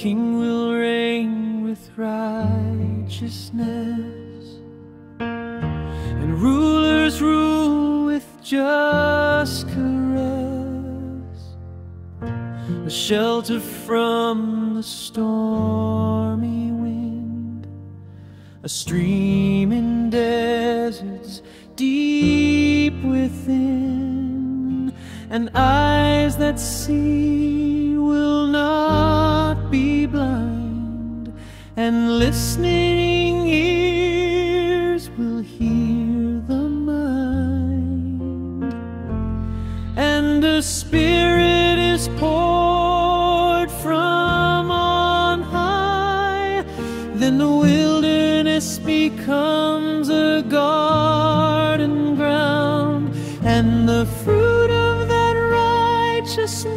King will reign with righteousness, and rulers rule with just caress, a shelter from the stormy wind, a stream in deserts deep within, and eyes that see will not be blind, and listening ears will hear the mind. And a Spirit is poured from on high, then the wilderness becomes a garden ground, and the fruit of that righteousness